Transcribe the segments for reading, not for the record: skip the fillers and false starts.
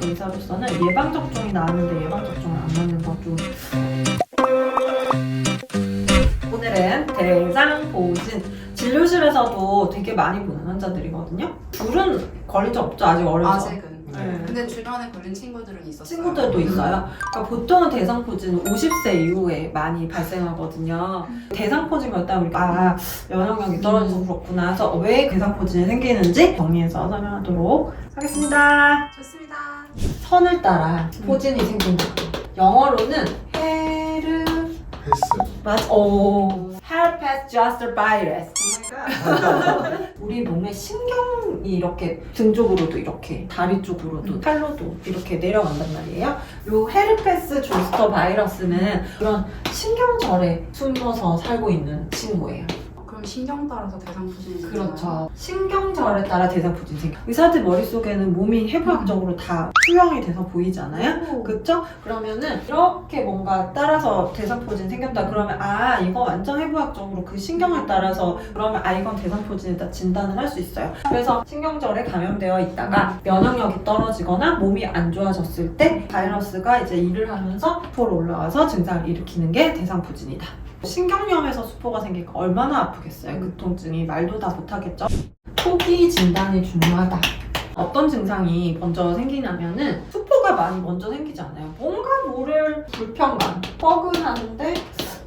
의사로서는 예방접종이 나왔는데 예방접종을 안 맞는 거 좀. 오늘은 대상포진 진료실에서도 되게 많이 보는 환자들이거든요. 둘은 걸린 적 없죠? 아직 어려서. 아직은. 네. 근데 주변에 걸린 친구들은 있었어요. 친구들도 있어요. 그러니까 보통은 대상포진은 50세 이후에 많이 발생하거든요. 대상포진 걸다면 우리가 면역력이 떨어져서 그렇구나 해서 왜 대상포진이 생기는지 정리해서 설명하도록 하겠습니다. 좋습니다. 선을 따라 포진이 생긴다. 영어로는 패스. herpes zoster virus. 우리 몸에 신경이 이렇게 등 쪽으로도 이렇게 다리 쪽으로도 팔로도 이렇게 내려간단 말이에요. 요 헤르페스 조스터 바이러스는 그런 신경절에 숨어서 살고 있는 친구예요. 그럼 신경 따라서 대상포진이 그렇죠. 신경절에 따라 대상포진이 생겨. 의사들 머릿속에는 몸이 해부학적으로 다 투영이 돼서 보이잖아요. 그쵸? 그러면은 이렇게 뭔가 따라서 대상포진 생겼다 그러면 아 이거 완전 해부학적으로 그 신경에 따라서 그러면 아 이건 대상포진이다 진단을 할 수 있어요. 그래서 신경절에 감염되어 있다가 면역력이 떨어지거나 몸이 안 좋아졌을 때 바이러스가 이제 일을 하면서 수포로 올라와서 증상을 일으키는 게 대상포진이다. 신경염에서 수포가 생기니까 얼마나 아프겠어요. 그 통증이 말도 다 못하겠죠. 초기 진단이 중요하다. 어떤 증상이 먼저 생기냐면은 수포가 많이 먼저 생기지 않아요. 뭔가 모를 불편감, 뻐근한데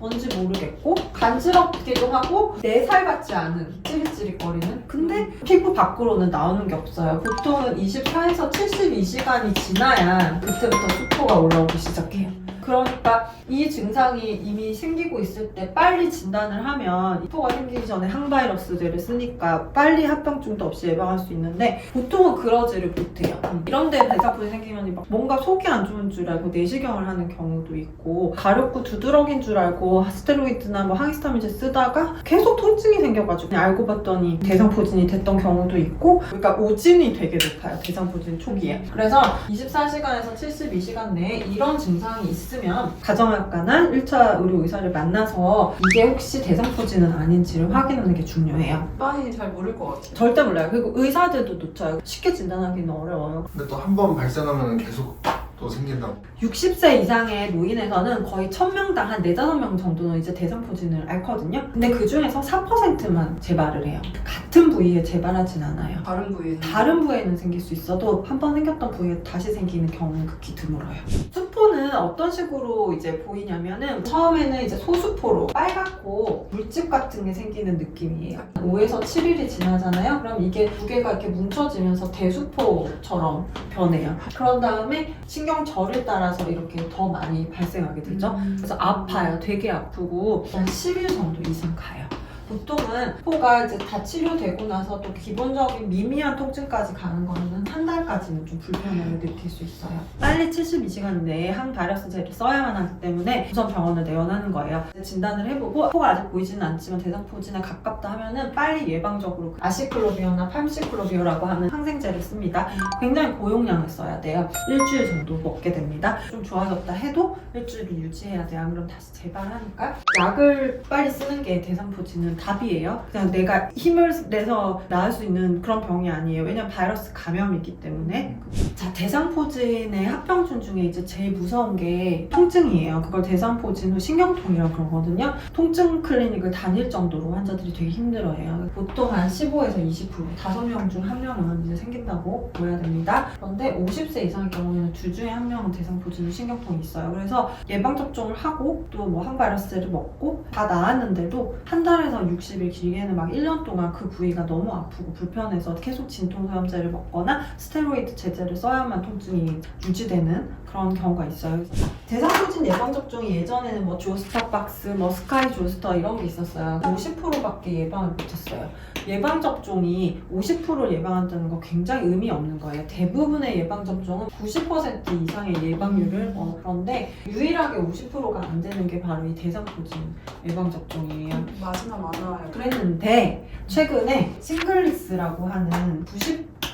뭔지 모르겠고 간지럽기도 하고 내 살 같지 않은 찌릿찌릿거리는 근데 피부 밖으로는 나오는 게 없어요. 보통은 24에서 72시간이 지나야 그때부터 수포가 올라오기 시작해요. 그러니까 이 증상이 이미 생기고 있을 때 빨리 진단을 하면 수포가 생기기 전에 항바이러스제를 쓰니까 빨리 합병증도 없이 예방할 수 있는데 보통은 그러지를 못해요. 이런 데 대상포진 생기면 막 뭔가 속이 안 좋은 줄 알고 내시경을 하는 경우도 있고 가렵고 두드러긴 줄 알고 스테로이드나 뭐 항히스타민제 쓰다가 계속 통증이 생겨가지고 그냥 알고 봤더니 대상포진이 됐던 경우도 있고 그러니까 오진이 되게 높아요. 대상포진 초기에. 그래서 24시간에서 72시간 내에 이런 증상이 있으면 가정학과나 1차 의료 의사를 만나서 이게 혹시 대상포진은 아닌지를 확인하는 게 중요해요. 일반인이 잘 모를 것 같아요. 절대 몰라요. 그리고 의사들도 놓쳐요. 쉽게 진단하기는 어려워요. 근데 또 한 번 발생하면 계속 또 생긴다고. 60세 이상의 노인에서는 거의 1000명당 한 4, 5명 정도는 이제 대상포진을 앓거든요. 근데 그 중에서 4%만 재발을 해요. 같은 부위에 재발하진 않아요. 다른 부위에는 생길 수 있어도 한 번 생겼던 부위에 다시 생기는 경우는 극히 드물어요. 수포는 어떤 식으로 이제 보이냐면은 처음에는 이제 소수포로 빨갛고 물집 같은 게 생기는 느낌이에요. 5에서 7일이 지나잖아요. 그럼 이게 두 개가 이렇게 뭉쳐지면서 대수포처럼 변해요. 그런 다음에 신경절을 따라서 이렇게 더 많이 발생하게 되죠. 그래서 아파요. 되게 아프고 한 10일 정도 이상 가요. 보통은 포가 이제 다 치료되고 나서 또 기본적인 미미한 통증까지 가는 거는 한 달까지는 좀 불편함을 느낄 수 있어요. 빨리 72시간 내에 항바이러스제를 써야만 하기 때문에 우선 병원을 내원하는 거예요. 진단을 해보고 포가 아직 보이지는 않지만 대상포진에 가깝다 하면은 빨리 예방적으로 아시클로비어나 팔시클로비어라고 하는 항생제를 씁니다. 굉장히 고용량을 써야 돼요. 일주일 정도 먹게 됩니다. 좀 좋아졌다 해도 일주일은 유지해야 돼요. 안 그럼 다시 재발하니까 약을 빨리 쓰는 게 대상포진은 답이에요. 그냥 내가 힘을 내서 나을 수 있는 그런 병이 아니에요. 왜냐면 바이러스 감염이기 때문에. 자, 대상포진의 합병증 중에 이제 제일 무서운 게 통증이에요. 그걸 대상포진 후 신경통이라고 그러거든요. 통증 클리닉을 다닐 정도로 환자들이 되게 힘들어해요. 보통 한 15에서 20%, 5명 중 1명은 이제 생긴다고 보여야 됩니다. 그런데 50세 이상의 경우에는 둘 중에 1명은 대상포진 후 신경통이 있어요. 그래서 예방접종을 하고 또 뭐 항바이러스제를 먹고 다 나았는데도 한 달에서 60일 길게는 막 1년 동안 그 부위가 너무 아프고 불편해서 계속 진통소염제를 먹거나 스테로이드 제제를 써야만 통증이 유지되는 그런 경우가 있어요. 대상포진 예방접종이 예전에는 뭐 조스터박스, 뭐 스카이 조스터 이런 게 있었어요. 50%밖에 예방을 못했어요. 예방접종이 50%를 예방한다는 거 굉장히 의미 없는 거예요. 대부분의 예방접종은 90% 이상의 예방률을 그런데 유일하게 50%가 안 되는 게 바로 이 대상포진 예방접종이에요. 맞으나 맞아요. 그랬는데 최근에 싱글리스라고 하는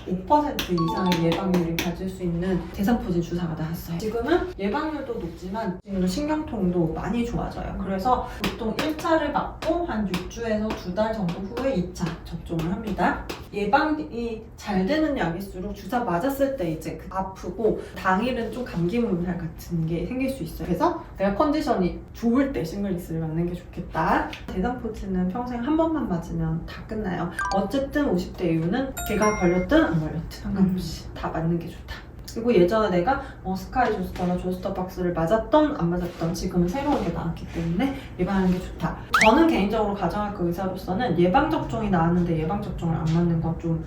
5% 이상의 예방률을 가질 수 있는 대상포진 주사가 나왔어요. 지금은 예방률도 높지만 지금 신경통도 많이 좋아져요. 그래서 보통 1차를 받고 한 6주에서 2달 정도 후에 2차 접종을 합니다. 예방이 잘 되는 약일수록 주사 맞았을 때 이제 아프고 당일은 좀 감기 몸살 같은 게 생길 수 있어요. 그래서 내가 컨디션이 좋을 때 싱글릭스를 맞는 게 좋겠다. 대상포진은 평생 한 번만 맞으면 다 끝나요. 어쨌든 50대 이후는 걔가 걸렸든 안 걸렸든 상관없이 다 맞는 게 좋다. 그리고 예전에 내가 스카이 조스터나 조스터박스를 맞았던 안 맞았던 지금은 새로운 게 나왔기 때문에 예방하는 게 좋다. 저는 개인적으로 가정학과 의사로서는 예방접종이 나왔는데 예방접종을 안 맞는 건 좀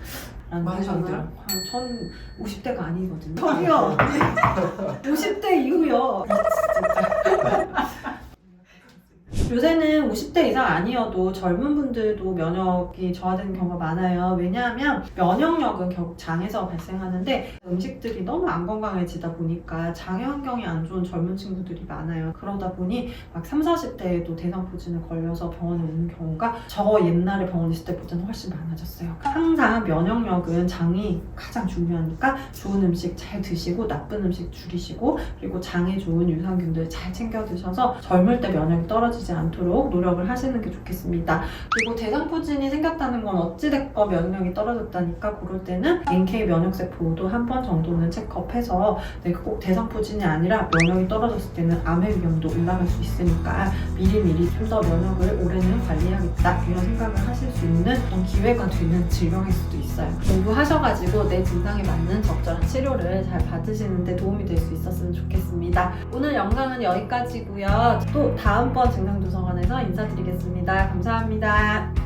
라는 생각이 들어요. 전 50대가 아니거든요. 저기요. 50대 이후요. 요새는 50대 이상 아니어도 젊은 분들도 면역이 저하되는 경우가 많아요. 왜냐하면 면역력은 결국 장에서 발생하는데 음식들이 너무 안 건강해지다 보니까 장의 환경이 안 좋은 젊은 친구들이 많아요. 그러다 보니 막 30, 40대에도 대상포진을 걸려서 병원에 오는 경우가 저 옛날에 병원에 있을 때보다는 훨씬 많아졌어요. 항상 면역력은 장이 가장 중요하니까 좋은 음식 잘 드시고 나쁜 음식 줄이시고 그리고 장에 좋은 유산균들 잘 챙겨 드셔서 젊을 때 면역이 떨어지지 않도록 노력을 하시는 게 좋겠습니다. 그리고 대상포진이 생겼다는 건 어찌됐건 면역력이 떨어졌다니까 그럴 때는 NK 면역세포도 한 번 정도는 체크업해서 내가 꼭 대상포진이 아니라 면역이 떨어졌을 때는 암의 위험도 올라갈 수 있으니까 미리미리 좀 더 면역을 올해는 관리해야겠다 이런 생각을 하실 수 있는 그런 기회가 되는 질병일 수도 있어요. 공부하셔가지고 내 증상에 맞는 적절한 치료를 잘 받으시는 데 도움이 될 수 있었으면 좋겠습니다. 오늘 영상은 여기까지고요. 또 다음번 증상도서관에서 인사드리겠습니다. 감사합니다.